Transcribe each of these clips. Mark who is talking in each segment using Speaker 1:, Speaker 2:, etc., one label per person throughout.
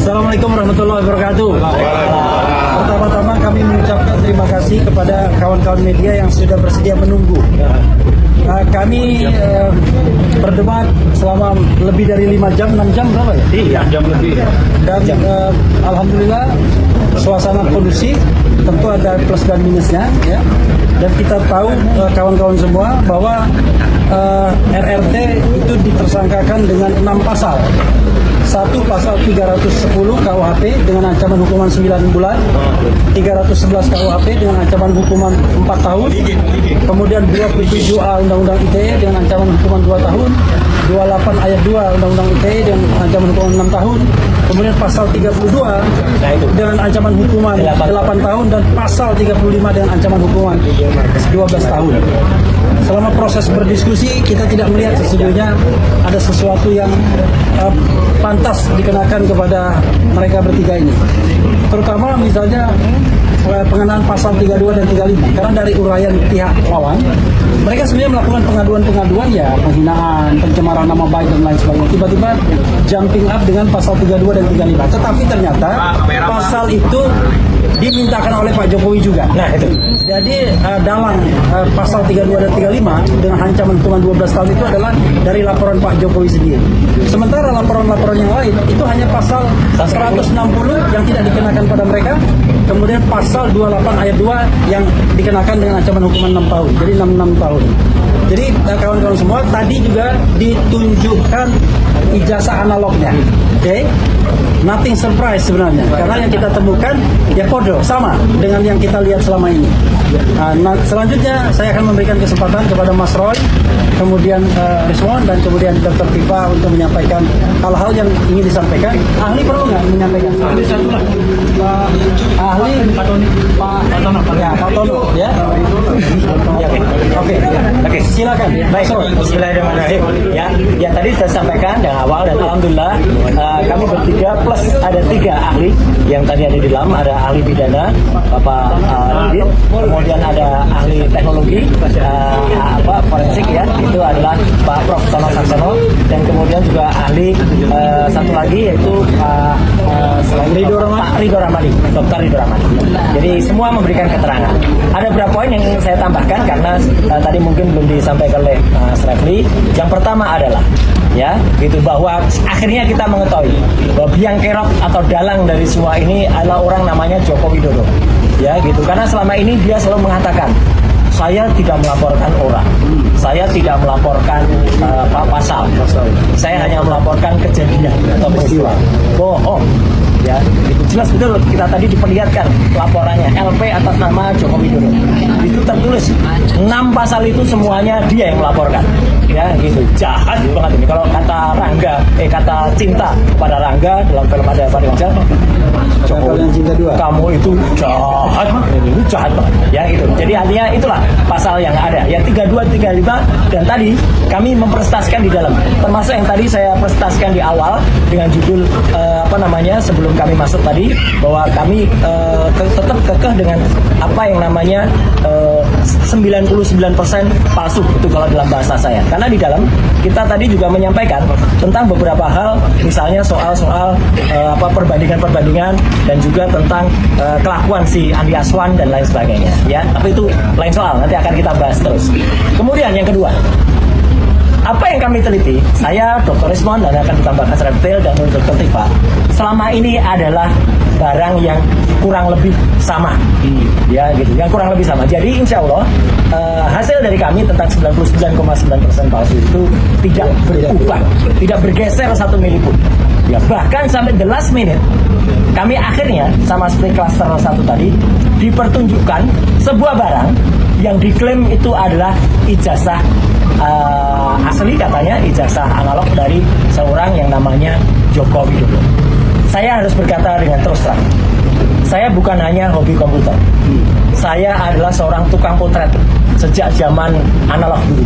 Speaker 1: Assalamualaikum warahmatullahi wabarakatuh. Pertama-tama kami mengucapkan terima kasih kepada kawan-kawan media yang sudah bersedia menunggu. Kami berdebat selama lebih dari 5 jam, 6 jam berapa ya?
Speaker 2: Iya, jam lebih.
Speaker 1: Dan alhamdulillah suasana kondusif, tentu ada plus dan minusnya ya. Dan kita tahu kawan-kawan semua bahwa RRT itu ditersangkakan dengan 6 pasal. Satu, pasal 310 KUHP dengan ancaman hukuman 9 bulan, 311 KUHP dengan ancaman hukuman 4 tahun, kemudian 27A Undang-Undang ITE dengan ancaman hukuman 2 tahun, 28 ayat 2 Undang-Undang ITE dengan ancaman hukuman 6 tahun, kemudian pasal 32 dengan ancaman hukuman 8 tahun, dan pasal 35 dengan ancaman hukuman 12 tahun. Selama proses berdiskusi, kita tidak melihat sesungguhnya ada sesuatu yang pantas dikenakan kepada mereka bertiga ini. Terutama misalnya pengenaan pasal 32 dan 35. Karena dari uraian pihak lawan, mereka sebenarnya melakukan pengaduan ya penghinaan, pencemaran nama baik dan lain sebagainya. Tiba-tiba jumping up dengan pasal 32 dan 35. Tetapi ternyata pasal itu dimintakan oleh Pak Jokowi juga. Nah itu. Jadi dalam pasal 32 dan 35 dengan ancaman hukuman 12 tahun itu adalah dari laporan Pak Jokowi sendiri. Sementara laporan-laporan yang lain itu hanya pasal 160 yang tidak dikenakan pada mereka. Kemudian pasal 28 ayat 2 yang dikenakan dengan ancaman hukuman 6 tahun. Jadi 6 tahun. Jadi kawan-kawan semua, tadi juga ditunjukkan ijazah analognya. Oke. Nothing surprise sebenarnya. Karena yang kita temukan ya podo sama dengan yang kita lihat selama ini. Nah, selanjutnya saya akan memberikan kesempatan kepada Mas Roy, kemudian Rizwan, dan kemudian Dr. Tifa untuk menyampaikan hal-hal yang ingin disampaikan. Ahli perlu nggak menyampaikan? Ahli satu lah. Ahli Pak Tono. Ya. Oke. Silakan.
Speaker 2: Baik. Bismillahirrahmanirrahim. Ya tadi saya sampaikan dari awal, dan alhamdulillah kami bertiga plus ada 3 ahli yang tadi ada di dalam. Ada ahli pidana Bapak Lidit, kemudian ada ahli teknologi forensik ya, itu adalah Pak Prof. Tono Saksono, dan kemudian juga ahli satu lagi yaitu Pak Ridho Ramadi, Dr. Ridho Ramadi. Jadi semua memberikan keterangan. Ada beberapa poin yang ingin saya tambahkan karena tadi mungkin belum disampaikan oleh Mas Refli. Yang pertama adalah ya gitu, bahwa akhirnya kita mengetahui bahwa biang kerok atau dalang dari semua ini adalah orang namanya Joko Widodo ya gitu, karena selama ini dia selalu mengatakan saya tidak melaporkan orang, saya tidak melaporkan pasal, saya hanya melaporkan kejadian atau peristiwa. Bohong ya, itu jelas betul. Kita tadi diperlihatkan laporannya LP atas nama Joko Widodo, itu tertulis 6 pasal itu semuanya dia yang melaporkan ya gitu. Jahat banget ini. Kalau kata Rangga, kata Cinta kepada Rangga dalam film ada apa dengan
Speaker 1: Jokowi yang Cinta 2,
Speaker 2: kamu itu jahat, ini jahat banget ya gitu. Jadi artinya itulah pasal yang ada ya, 32, 35, dan tadi kami mempresentasikan di dalam, termasuk yang tadi saya presentasikan di awal dengan judul sebelum kami masuk tadi, bahwa kami tetap kekeh dengan apa yang namanya 99% palsu, itu kalau dalam bahasa saya. Karena di dalam kita tadi juga menyampaikan tentang beberapa hal, misalnya soal perbandingan dan juga tentang kelakuan si Andi Aswan dan lain sebagainya ya. Tapi itu lain soal, nanti akan kita bahas terus. Kemudian yang kedua, apa yang kami teliti, saya Dr. Rizwan dan akan ditambahkan secara detail, dan Dr. Tifa, selama ini adalah barang yang kurang lebih sama ya gitu, yang kurang lebih sama. Jadi insya Allah hasil dari kami tentang 99,9% palsu itu tidak berubah, tidak bergeser 1 mili pun ya. Bahkan sampai the last minute kami akhirnya sama seperti klaster 1 tadi dipertunjukkan sebuah barang yang diklaim itu adalah ijazah asli, katanya ijazah analog dari seorang yang namanya Joko Widodo. Saya harus berkata dengan terus terang, saya bukan hanya hobi komputer, saya adalah seorang tukang potret sejak zaman analog dulu.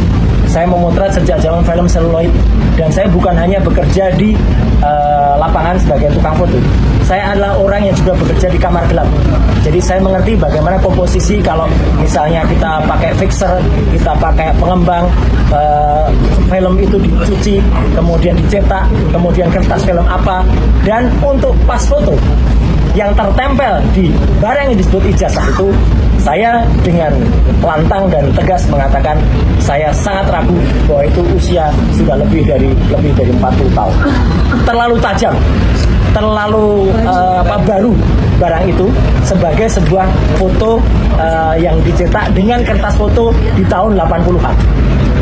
Speaker 2: Saya memotret sejak zaman film seluloid, dan saya bukan hanya bekerja di lapangan sebagai tukang foto. Saya adalah orang yang juga bekerja di kamar gelap. Jadi saya mengerti bagaimana komposisi kalau misalnya kita pakai fixer, kita pakai pengembang, film itu dicuci, kemudian dicetak, kemudian kertas film apa, dan untuk pas foto yang tertempel di barang yang disebut ijazah itu, saya dengan lantang dan tegas mengatakan saya sangat ragu bahwa itu usia sudah lebih dari 40 tahun. Terlalu tajam, terlalu baru barang itu sebagai sebuah foto yang dicetak dengan kertas foto di tahun 80-an.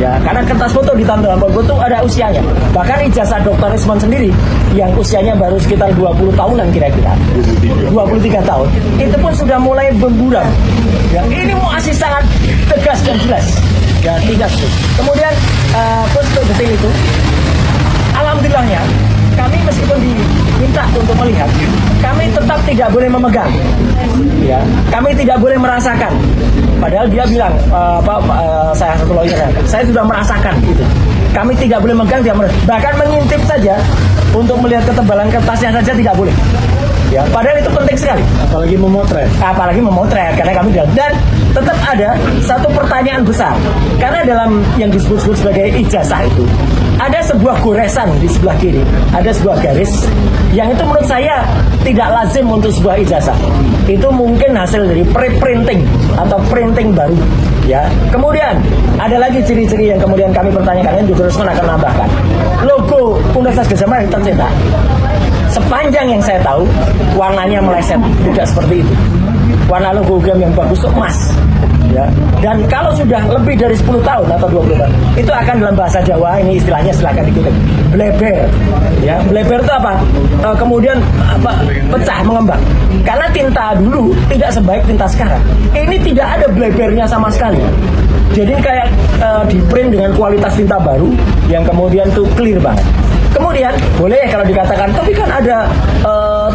Speaker 2: Ya, karena kertas foto di tahun 80 itu ada usianya. Bahkan ijazah Dr. Rismond sendiri yang usianya baru sekitar 20 tahunan kira-kira, 23 tahun, itu pun sudah mulai berburam. Ya, ini masih sangat tegas dan jelas. Ya, tegas. Kemudian foto detail itu, alhamdulillahnya kami meskipun diminta untuk melihat, kami tetap tidak boleh memegang. Ya, kami tidak boleh merasakan. Padahal dia bilang, saya satu lawyer, saya sudah merasakan itu. Kami tidak boleh memegang, bahkan mengintip saja untuk melihat ketebalan kertasnya saja tidak boleh. Ya, padahal itu penting sekali.
Speaker 1: Apalagi memotret, karena kami dan
Speaker 2: tetap ada satu pertanyaan besar. Karena dalam yang disebut sebagai ijazah itu ada sebuah goresan di sebelah kiri, ada sebuah garis yang itu menurut saya tidak lazim untuk sebuah ijazah. Itu mungkin hasil dari pre-printing atau printing baru. Ya, kemudian ada lagi ciri-ciri yang kemudian kami pertanyakan, dan Dr. Rismond akan menambahkan. Logo Universitas Gadjah Mada tercetak, sepanjang yang saya tahu, warnanya meleset, tidak seperti itu. Warna logo UGM yang bagus itu emas. Ya. Dan kalau sudah lebih dari 10 tahun atau 20 tahun, itu akan dalam bahasa Jawa, ini istilahnya silakan dikutip, bleber. Ya, bleber itu apa? Kemudian pecah, mengembang. Karena tinta dulu tidak sebaik tinta sekarang. Ini tidak ada blebernya sama sekali. Jadi kayak di print dengan kualitas tinta baru yang kemudian tuh clear banget. Kemudian boleh kalau dikatakan, tapi kan ada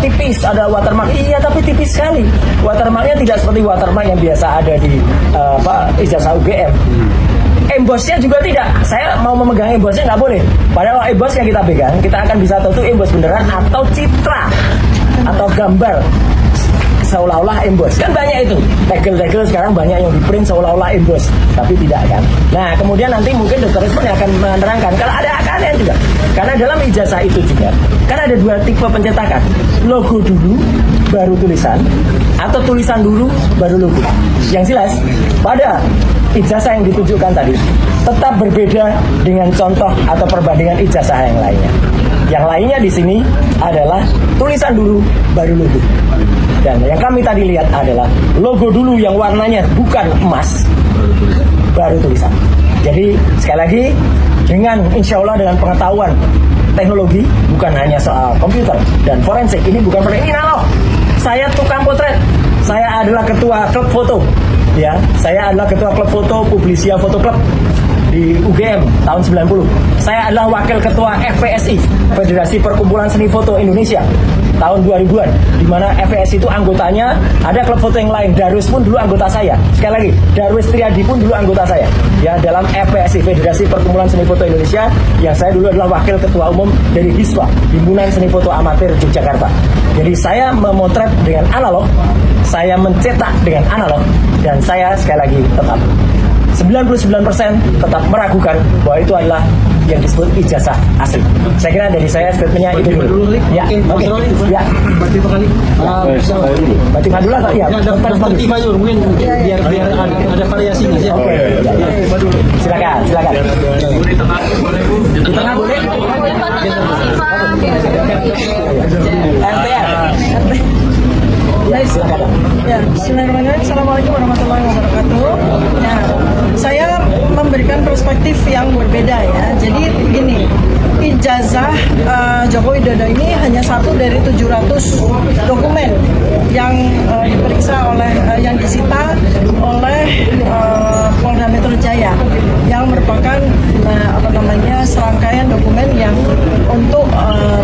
Speaker 2: tipis, ada watermark. Iya, tapi tipis sekali. Watermarknya tidak seperti watermark yang biasa ada di ijazah UGM. Embossnya juga tidak. Saya mau memegang embossnya nggak boleh. Padahal emboss yang kita pegang, kita akan bisa tahu itu emboss beneran atau citra atau gambar seolah-olah emboss. Kan banyak itu. Tegel-tegel sekarang banyak yang di print seolah-olah emboss, tapi tidak kan. Nah, kemudian nanti mungkin Dr. Rismond akan menerangkan kalau ada kalian juga. Karena dalam ijazah itu juga kan ada dua tipe pencetakan. Logo dulu baru tulisan, atau tulisan dulu baru logo. Yang jelas pada ijazah yang ditunjukkan tadi tetap berbeda dengan contoh atau perbandingan ijazah yang lainnya. Yang lainnya di sini adalah tulisan dulu baru logo. Dan yang kami tadi lihat adalah logo dulu yang warnanya bukan emas, baru tulisan. Jadi sekali lagi, dengan insya Allah dengan pengetahuan teknologi, bukan hanya soal komputer dan forensik, ini bukan forensik, ini analog. Saya tukang potret, saya adalah ketua klub foto. Ya, saya adalah ketua klub foto Publisia Foto Club di UGM tahun 90. Saya adalah wakil ketua FPSI, Federasi Perkumpulan Seni Foto Indonesia, tahun 2000-an, di mana FPSI itu anggotanya ada klub foto yang lain. Darwis pun dulu anggota saya. Sekali lagi, Darwis Triadi pun dulu anggota saya. Ya, dalam FPSI, Federasi Perkumpulan Seni Foto Indonesia, yang saya dulu adalah wakil ketua umum dari HISWA, Himpunan Seni Foto Amatir Yogyakarta. Jadi saya memotret dengan analog, saya mencetak dengan analog, dan saya sekali lagi tetap 99% tetap meragukan bahwa itu adalah yang disebut ijazah asli. Saya kira dari saya statementnya itu dulu. Ya, oke. Ya,
Speaker 1: berarti kali.
Speaker 2: Berarti dulu atau ya?
Speaker 1: Perspektif aja mungkin biar ada variasinya sih.
Speaker 2: Oke. Silakan. Di tengah boleh. RTR. Silakan.
Speaker 3: Ya, bismillahirrahmanirrahim. Assalamualaikum warahmatullahi wabarakatuh. Ya, saya memberikan perspektif yang berbeda ya. Jadi begini, ijazah Joko Widodo ini hanya satu dari 700 dokumen yang diperiksa oleh yang disita oleh Polda Metro Jaya, yang merupakan serangkaian dokumen yang untuk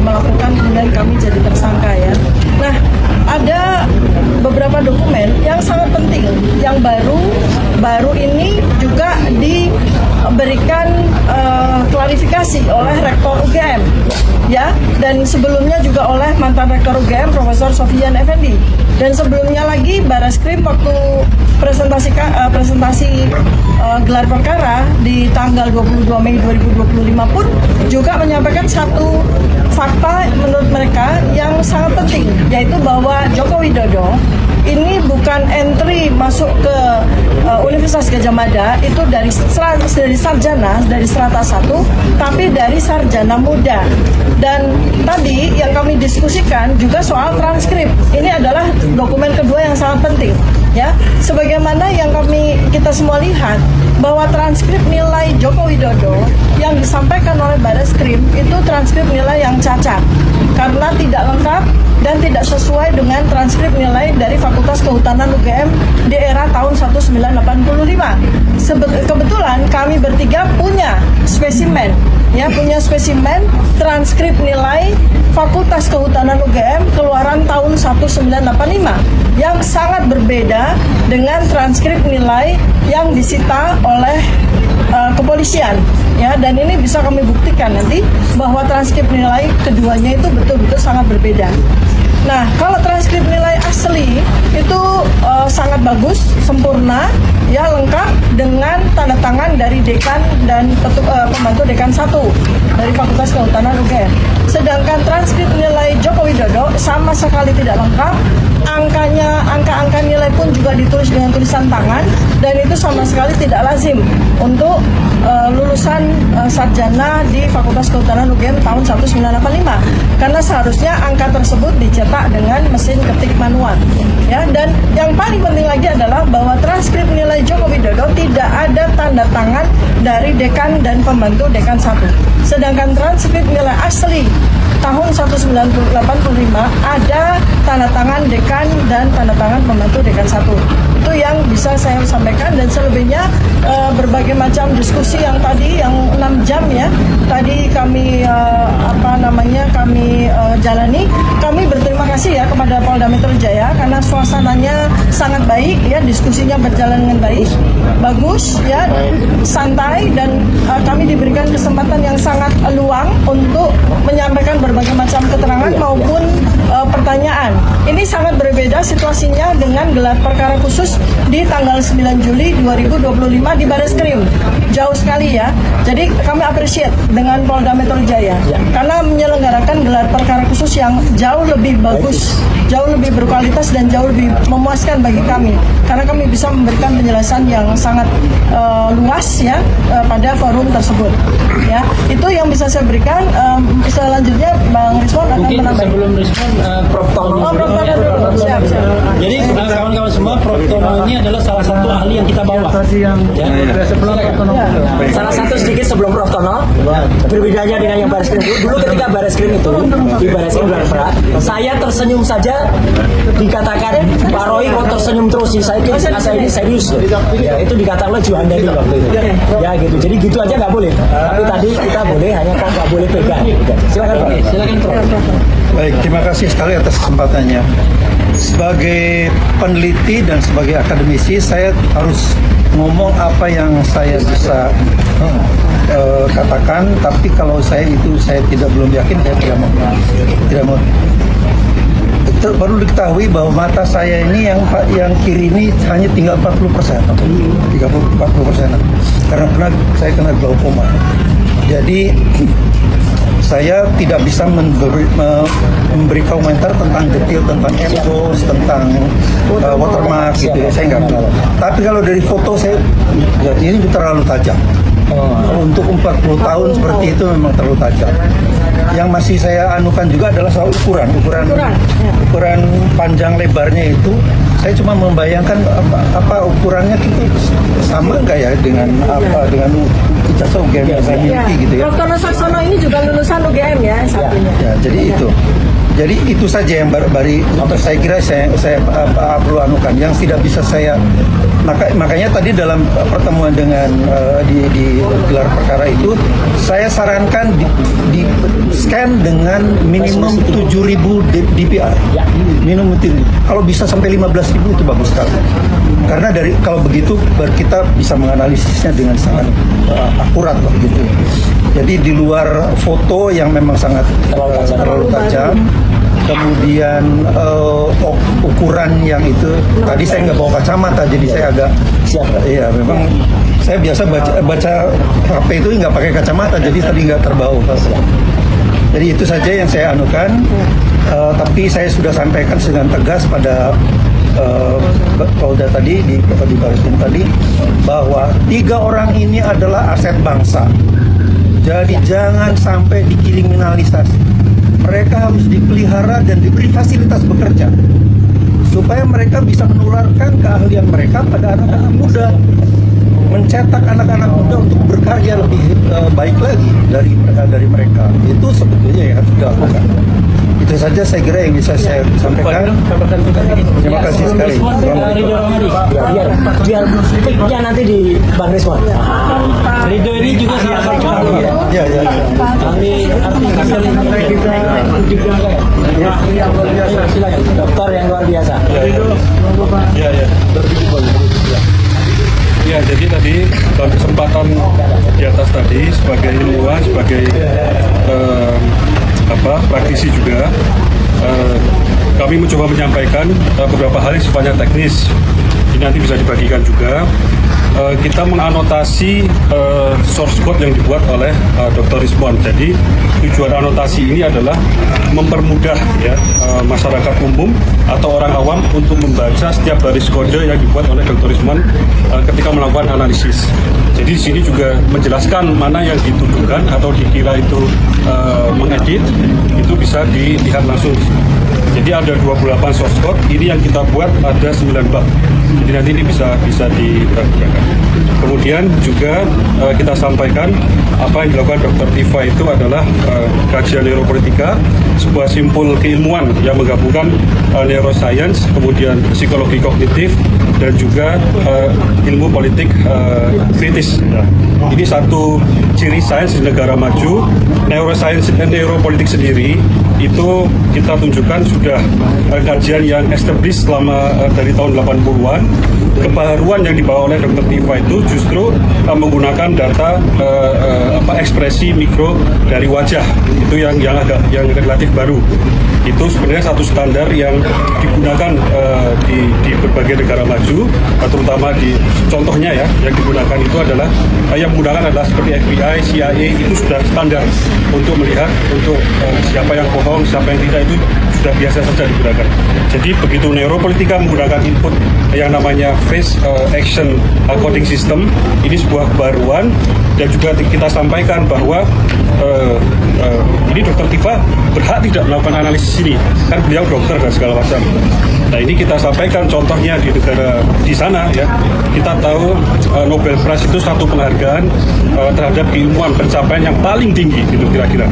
Speaker 3: melakukan kemudian kami jadi tersangka ya. Nah, ada beberapa dokumen yang sangat penting yang baru ini juga diberikan dan sebelumnya juga oleh mantan Rektor UGM Profesor Sofian Effendi, dan sebelumnya lagi Barreskrim waktu presentasi gelar perkara di tanggal 22 Mei 2025 pun juga menyampaikan satu fakta menurut mereka yang sangat penting, yaitu bahwa Joko Widodo ini bukan entry masuk ke Universitas Gadjah Mada itu dari sarjana, dari strata 1, tapi dari sarjana muda. Dan tadi yang kami diskusikan juga soal transkrip. Ini adalah dokumen kedua yang sangat penting, ya. Sebagaimana yang kita semua lihat bahwa transkrip nilai Joko Widodo yang disampaikan oleh Barreskrim itu transkrip nilai yang cacat karena tidak lengkap dan tidak sesuai dengan transkrip nilai dari Fakultas Kehutanan UGM di era tahun 1985. Kebetulan kami bertiga punya spesimen, ya, punya spesimen transkrip nilai Fakultas Kehutanan UGM keluaran tahun 1985 yang sangat berbeda dengan transkrip nilai yang disita oleh kepolisian, ya, dan ini bisa kami buktikan nanti bahwa transkrip nilai keduanya itu betul-betul sangat berbeda. Nah, kalau transkrip nilai asli itu sangat bagus, sempurna, ya, lengkap dengan tanda tangan dari dekan dan pembantu dekan 1 dari Fakultas Kehutanan UGM. Sedangkan transkrip nilai Joko Widodo sama sekali tidak lengkap. Angka nilai pun juga ditulis dengan tulisan tangan, dan itu sama sekali tidak lazim untuk lulusan sarjana di Fakultas Kehutanan UGM tahun 1985, karena seharusnya angka tersebut dicetak dengan mesin ketik manual, ya. Dan yang paling penting lagi adalah bahwa transkrip nilai Joko Widodo tidak ada tanda tangan dari dekan dan pembantu dekan 1. Sedangkan transkrip nilai asli tahun 1985 ada tanda tangan dekan dan tanda tangan pembantu dekan 1. Itu yang bisa saya sampaikan, dan selebihnya berbagai macam diskusi yang tadi yang 6 jam, ya, tadi kami jalani. Kami berterima kasih, ya, kepada Polda Metro Jaya karena suasananya sangat baik, ya, diskusinya berjalan dengan baik, bagus, ya, santai, dan kami diberikan kesempatan yang sangat luang untuk menyampaikan berbagai macam keterangan maupun pertanyaan. Ini sangat berbeda situasinya dengan gelar perkara khusus di tanggal 9 Juli 2025 di Barreskrim. Jauh sekali, ya. Jadi kami appreciate dengan Polda Metro Jaya karena menyelenggarakan gelar perkara khusus yang jauh lebih bagus, jauh lebih berkualitas, dan jauh lebih memuaskan bagi kami karena kami bisa memberikan penjelasan yang sangat luas, ya, pada forum tersebut, ya. Itu yang bisa saya berikan. Selanjutnya Bang Rizwan akan
Speaker 1: Mungkin
Speaker 3: menambah.
Speaker 1: sebelum respon Prof. Tono.
Speaker 3: Prof. Tono dulu. Siap.
Speaker 1: Jadi kawan-kawan semua, Prof. Tono ini adalah salah satu ahli yang kita bawa.
Speaker 2: Salah satu sedikit sebelum Prof. Tono, berbedanya dengan yang Barreskrim dulu ketika Barreskrim itu di Barreskrim gelar perkara, saya tersenyum saja dikatakan Pak Roy kok tersenyum terus sih, saya ini serius, ya, itu dikatakan oleh Juhandani waktu itu, ya, gitu. Jadi gitu aja nggak boleh, tapi tadi kita boleh, hanya kok nggak boleh pegang. Silakan Prof.
Speaker 1: Silakan Prof.
Speaker 4: Baik, terima kasih sekali atas kesempatannya. Sebagai peneliti dan sebagai akademisi, saya harus ngomong apa yang saya bisa katakan. Tapi kalau saya belum yakin, saya tidak mau. Baru diketahui bahwa mata saya ini yang kiri ini hanya tinggal 40%, 40%, karena saya kena glaukoma. Jadi saya tidak bisa memberi komentar tentang detail tentang emboss, tentang watermark gitu, ya, saya nggak tahu. Tapi kalau dari foto saya, ini terlalu tajam. Untuk 40 tahun seperti itu memang terlalu tajam. Yang masih saya anukan juga adalah soal ukuran panjang lebarnya itu. Saya cuma membayangkan apa ukurannya itu sama nggak ya dengan ijazah UGM yang saya miliki, gitu ya.
Speaker 3: Prof. Tono Saksono ini juga lulusan UGM, ya, satunya.
Speaker 4: Ya, jadi itu. Jadi itu saja yang saya kira saya perlu anukan. Yang tidak bisa saya makanya tadi dalam pertemuan dengan di gelar perkara itu saya sarankan di scan dengan minimum 7.000 dpi. Minimum 7.000. Kalau bisa sampai 15.000 itu bagus sekali. Karena kalau begitu kita bisa menganalisisnya dengan sangat akurat, gitu. Jadi di luar foto yang memang sangat terlalu kemudian ukuran yang itu. Tadi saya nggak bawa kacamata, jadi saya agak
Speaker 2: Siap.
Speaker 4: iya memang saya biasa baca HP itu nggak pakai kacamata, jadi tadi nggak terbau. Jadi itu saja yang saya anukan, tapi saya sudah sampaikan dengan tegas pada Polda tadi di Bariskrim tadi bahwa 3 orang ini adalah aset bangsa. Jadi jangan sampai dikriminalisasi. Mereka harus dipelihara dan diberi fasilitas bekerja supaya mereka bisa menularkan keahlian mereka pada anak-anak muda, mencetak anak-anak muda untuk berkarya lebih baik lagi dari mereka. Itu sebetulnya yang harus dilakukan. Itu saja saya kira yang bisa saya sampaikan. Terima kasih sekali.
Speaker 2: Ridho Romadi, biar piknya nanti di Bang Rismon. Ridho ini juga salah satu
Speaker 4: Ya.
Speaker 2: kami silakan dokter yang luar biasa.
Speaker 5: Ya, jadi tadi dalam kesempatan di atas tadi sebagai ilmuwan, sebagai praktisi juga, kami mencoba menyampaikan beberapa hal yang sifatnya teknis. Ini nanti bisa dibagikan juga. Kita menganotasi source code yang dibuat oleh Dr. Rismon. Jadi tujuan anotasi ini adalah mempermudah ya masyarakat umum atau orang awam untuk membaca setiap baris kode yang dibuat oleh Dr. Rismon ketika melakukan analisis. Jadi di sini juga menjelaskan mana yang dituduhkan atau dikira itu mengedit, itu bisa dilihat langsung. Jadi ada 28 source code, ini yang kita buat ada 9 bab. Jadi nanti ini bisa dipergunakan. Kemudian juga kita sampaikan apa yang dilakukan Dr. Tifa itu adalah kajian neuropolitika, sebuah simpul keilmuan yang menggabungkan neuroscience, kemudian psikologi kognitif, dan juga ilmu politik kritis. Ini satu ciri sains di negara maju. Neuroscience dan neuropolitik sendiri itu kita tunjukkan sudah kajian yang established selama dari tahun 80-an. Kebaruan yang dibawa oleh Dr. Tifa itu justru menggunakan data ekspresi mikro dari wajah. Itu yang relatif baru. Itu sebenarnya satu standar yang digunakan di berbagai negara maju, terutama di contohnya ya yang digunakan itu adalah yang menggunakan adalah seperti FBI, CIA, itu sudah standar untuk melihat untuk siapa yang bohong, siapa yang tidak, itu sudah biasa saja digunakan. Jadi begitu neuropolitika menggunakan input yang namanya face action coding system, ini sebuah kebaruan. Dan juga kita sampaikan bahwa ini Dr. Tifa berhak tidak melakukan analisis ini, kan beliau dokter dan segala macam. Nah ini kita sampaikan contohnya di negara di sana ya. Kita tahu Nobel Prize itu satu penghargaan terhadap keilmuan, pencapaian yang paling tinggi gitu kira-kira.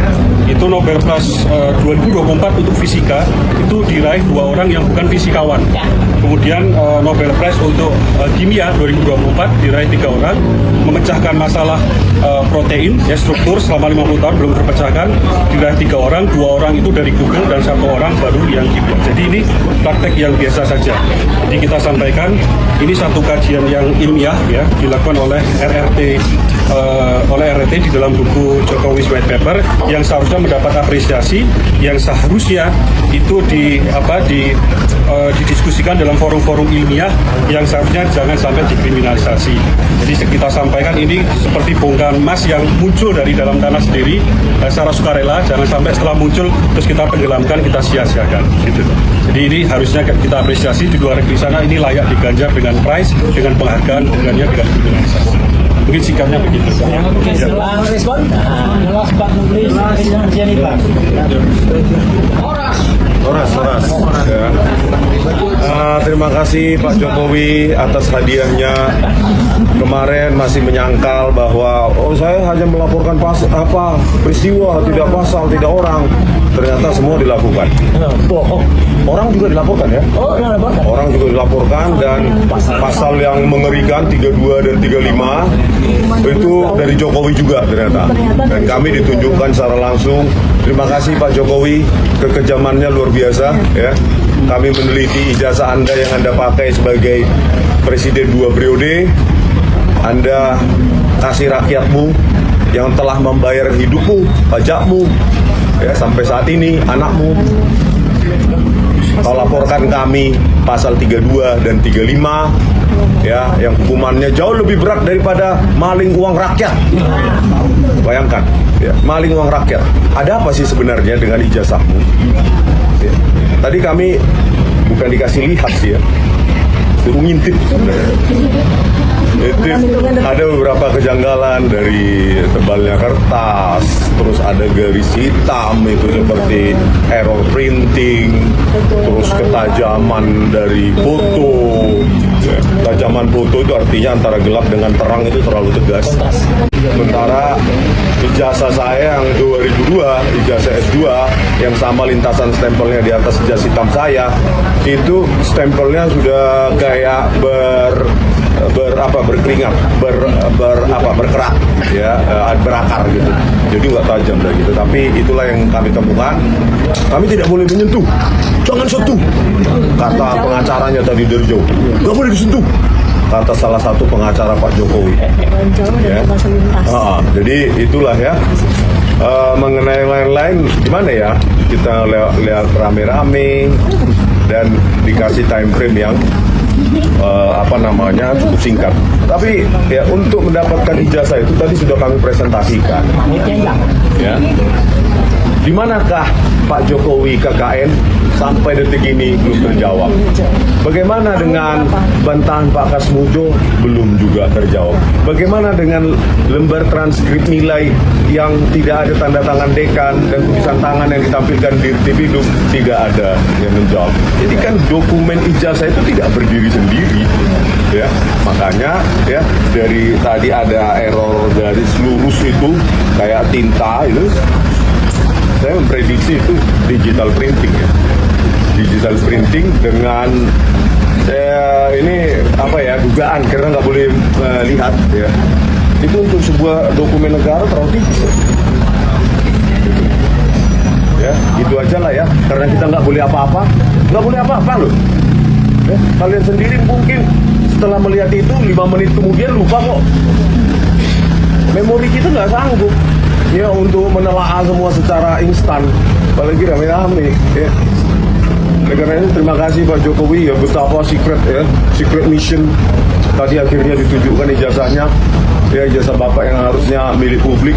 Speaker 5: Itu Nobel Prize 2024 untuk fisika itu diraih 2 orang yang bukan fisikawan. Kemudian Nobel Prize untuk kimia 2024 diraih 3 orang, memecahkan masalah protein ya, struktur selama 50 tahun belum terpecahkan, diraih 3 orang, 2 orang itu dari Google dan 1 orang baru yang kimia. Jadi ini praktek yang biasa saja. Jadi kita sampaikan ini satu kajian yang ilmiah ya, dilakukan oleh RRT di dalam buku Jokowi's White Paper yang seharusnya mendapat apresiasi, yang seharusnya itu didiskusikan dalam forum-forum ilmiah, yang seharusnya jangan sampai dikriminalisasi. Jadi kita sampaikan ini seperti bongkahan emas yang muncul dari dalam tanah sendiri secara sukarela, jangan sampai setelah muncul terus kita tenggelamkan, kita sia-siakan gitu. Jadi ini harusnya kita apresiasi. Di luar negeri sana ini layak diganjar dengan prize, dengan penghargaan, bukannya dengan kriminalisasi. Mungkin sikapnya begitu.
Speaker 2: Oke, Bang Rismon. Jelas Pak Nublis, Jennifer.
Speaker 6: Horas. Ya. Terima kasih Pak Jokowi atas hadiahnya. Kemarin masih menyangkal bahwa saya hanya melaporkan peristiwa, tidak pasal, tidak orang. Ternyata semua dilakukan.
Speaker 2: Bohong.
Speaker 6: Orang juga dilaporkan ya. Orang juga dilaporkan, dan pasal yang mengerikan 32 dan 35 itu dari Jokowi juga ternyata. Dan kami ditunjukkan secara langsung. Terima kasih Pak Jokowi, kekejamannya luar biasa ya. Kami meneliti ijazah Anda yang Anda pakai sebagai presiden 2 periode. Anda kasih rakyatmu yang telah membayar hidupmu, pajakmu ya, sampai saat ini anakmu Kau laporkan kami pasal 32 dan 35 ya, yang hukumannya jauh lebih berat daripada maling uang rakyat. Bayangkan, ya, maling uang rakyat. Ada apa sih sebenarnya dengan ijazahmu? Ya. Tadi kami bukan dikasih lihat sih ya, suruh ngintip sebenarnya. Itu ada beberapa kejanggalan dari tebalnya kertas, terus ada garis hitam itu seperti error printing, terus ketajaman dari foto. Ketajaman foto itu artinya antara gelap dengan terang itu terlalu tegas. Sementara ijazah saya yang 2002, ijazah S2 yang sama lintasan stempelnya di atas jas hitam saya, itu stempelnya sudah kayak berkeringat, berkerak ya, berakar gitu. Jadi nggak tajam dah gitu. Tapi itulah yang kami temukan. Kami tidak boleh menyentuh. Jangan sentuh, kata pengacaranya tadi dari jauh. Nggak boleh disentuh, kata salah satu pengacara Pak Jokowi. Ya. Jadi itulah ya. Mengenai lain-lain gimana ya? Kita lihat rame-rame dan dikasih time frame yang cukup singkat. Tapi ya untuk mendapatkan ijazah itu tadi sudah kami presentasikan. Ya. Di manakah Pak Jokowi KKN sampai detik ini belum terjawab? Bagaimana dengan bantahan Pak Kasmujo? Belum juga terjawab. Bagaimana dengan lembar transkrip nilai yang tidak ada tanda tangan dekan dan tulisan tangan yang ditampilkan di Dirtipidum? Tidak ada yang menjawab. Jadi kan dokumen ijazah itu tidak berdiri sendiri, ya. Makanya ya dari tadi ada error garis lurus itu kayak tinta itu. Saya memprediksi itu digital printing ya. Digital printing dengan dugaan karena nggak boleh lihat ya. Itu untuk sebuah dokumen negara terlalu tipis. Ya, itu aja lah ya. Karena kita nggak boleh apa-apa loh. Ya, kalian sendiri mungkin setelah melihat itu 5 menit kemudian lupa kok. Memori kita nggak sanggup. Ya untuk menelaah semua secara instan, apalagi rame-rame ya. Karena itu terima kasih Pak Jokowi ya, betapa secret mission tadi akhirnya ditunjukkan ijazahnya ya, ijazah Bapak yang harusnya milik publik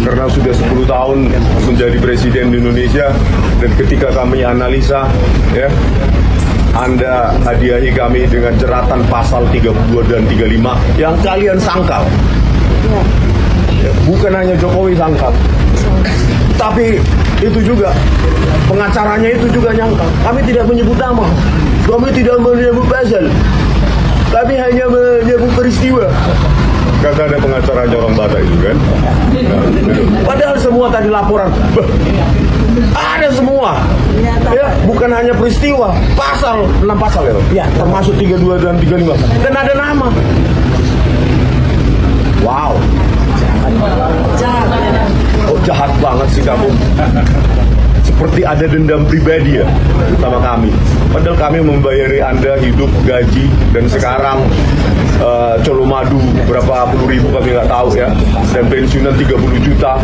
Speaker 6: karena sudah 10 tahun menjadi presiden di Indonesia. Dan ketika kami analisa ya, Anda hadiahi kami dengan jeratan pasal 32 dan 35 yang kalian sangkal. Bukan hanya Jokowi sangkal, tapi itu juga pengacaranya itu juga nyangkal. Kami tidak menyebut nama, kami tidak menyebut pasal, tapi hanya menyebut peristiwa. Kata ada pengacaranya orang Batak itu kan. Padahal semua tadi laporan, ada semua. Ya, bukan hanya peristiwa, pasal 6 pasal ya, termasuk 32 dan 35 dan ada nama. Wow. Oh, jahat banget sih kamu. Seperti ada dendam pribadi ya sama kami. Padahal kami membayari Anda hidup, gaji, dan sekarang colomadu berapa puluh ribu kami nggak tahu ya. Dan pensiunan 30 juta.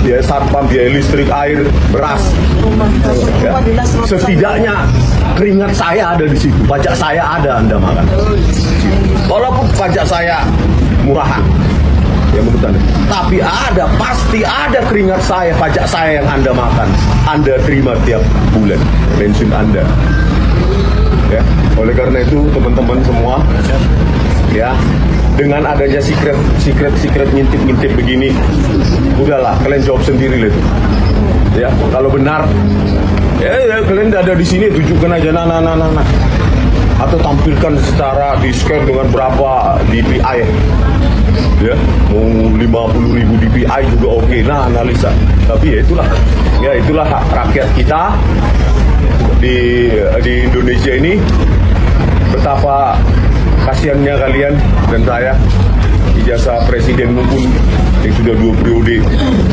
Speaker 6: Biaya satpam, biaya listrik, air, beras. Ya. Setidaknya keringat saya ada di situ, pajak saya ada Anda makan. Walaupun pajak saya murahan. Ya menurut Anda. Tapi pasti ada keringat saya, pajak saya yang Anda makan, Anda terima tiap bulan, pensiun Anda. Ya, oleh karena itu teman-teman semua, ya, dengan adanya secret ngintip begini, udahlah kalian jawab sendiri lah itu. Ya, kalau benar, ya kalian ada di sini tunjukkan aja, nah. Atau tampilkan secara di-scan dengan berapa DPI. Ya, mau 50.000 DPI juga oke. Nah, analisa. Tapi ya itulah hak rakyat kita di Indonesia ini. Betapa kasihannya kalian dan saya, ijazah presiden maupun yang sudah 2 periode,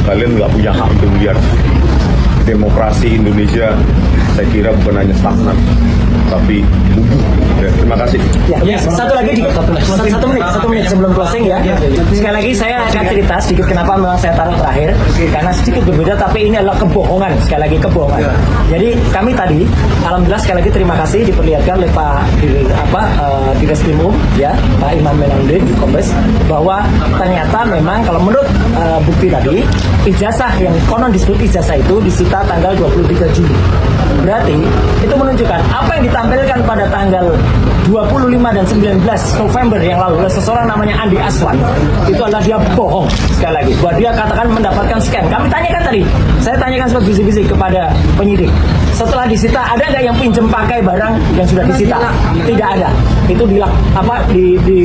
Speaker 6: kalian nggak punya hak untuk melihat. demokrasi Indonesia saya kira bukan hanya stagnan, tapi tumbuh. Ya, terima kasih.
Speaker 2: Ya, satu lagi dikit, satu menit sebelum closing ya. Sekali lagi saya akan cerita sedikit kenapa memang saya taruh terakhir, karena sedikit berbeda tapi ini adalah kebohongan, sekali lagi kebohongan. Jadi kami tadi, alhamdulillah sekali lagi terima kasih diperlihatkan oleh Pak di Reskrimum ya, Pak Imam Menandin di Kombes, bahwa ternyata memang kalau menurut bukti tadi, ijazah yang konon disebut ijazah itu disita tanggal 23 Juli. Berarti itu menunjukkan apa yang ditampilkan pada tanggal 25 dan 19 November yang lalu oleh seseorang namanya Andi Aswan, itu adalah dia bohong sekali lagi, bahwa dia katakan mendapatkan scan. Kami tanyakan tadi, saya tanyakan sebagai bisik-bisik kepada penyidik, setelah disita ada nggak yang pinjem pakai barang yang sudah disita? Tidak ada. Itu di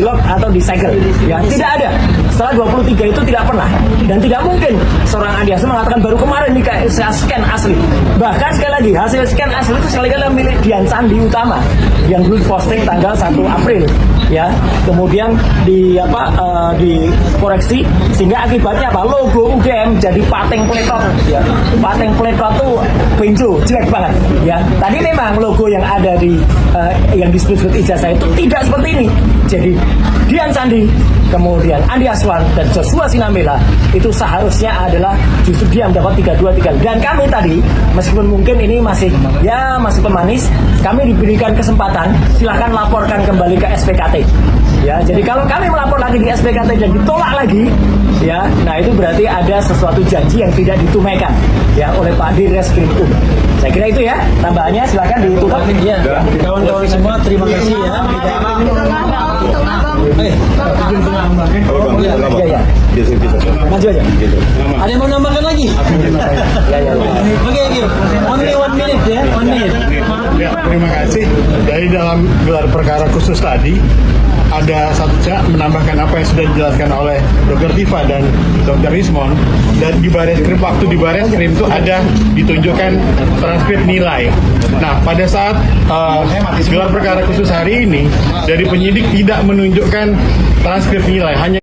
Speaker 2: lock atau disegel ya, tidak ada. Setelah 23 itu tidak pernah, dan tidak mungkin seorang Andi Aswan mengatakan baru kemarin nih kayak saya scan asli. Bahkan sekali lagi hasil scan asli itu sekali lagi milik Dian Sandi Utama yang dulu posting tanggal 1 April ya, kemudian dikoreksi sehingga akibatnya apa, logo UGM jadi pateng pletot ya. Pateng pletot tuh benjo jelek banget ya. Tadi memang logo yang ada di yang disebut ijazah itu tidak seperti ini. Jadi Dian Sandi, kemudian Andi Aswan dan Joshua Sinambela itu seharusnya adalah justru dia mendapat 32. Dan kami tadi, meskipun mungkin ini masih pemanis, kami diberikan kesempatan silahkan laporkan kembali ke SPKT ya. Jadi kalau kami melapor lagi di SPKT dan ditolak lagi ya, nah itu berarti ada sesuatu janji yang tidak ditunaikan ya oleh Pak Direskrimum. Saya kira itu ya tambahannya, silahkan ditutup ya.
Speaker 1: Kawan-kawan semua terima kasih ya.
Speaker 2: Ya. Maju aja.
Speaker 1: Ada yang mau nambahkan lagi?
Speaker 2: Ya.
Speaker 1: Oke. Only 1 minute ya, 1 minute.
Speaker 7: Ya, terima kasih. Jadi dalam gelar perkara khusus tadi ada satu menambahkan apa yang sudah dijelaskan oleh Dr. Tifa dan Dr. Rismon, dan di Bareskrim, waktu di Bareskrim itu ada ditunjukkan transkrip nilai. Nah, pada saat gelar perkara khusus hari ini dari penyidik tidak menunjukkan transkrip nilai, hanya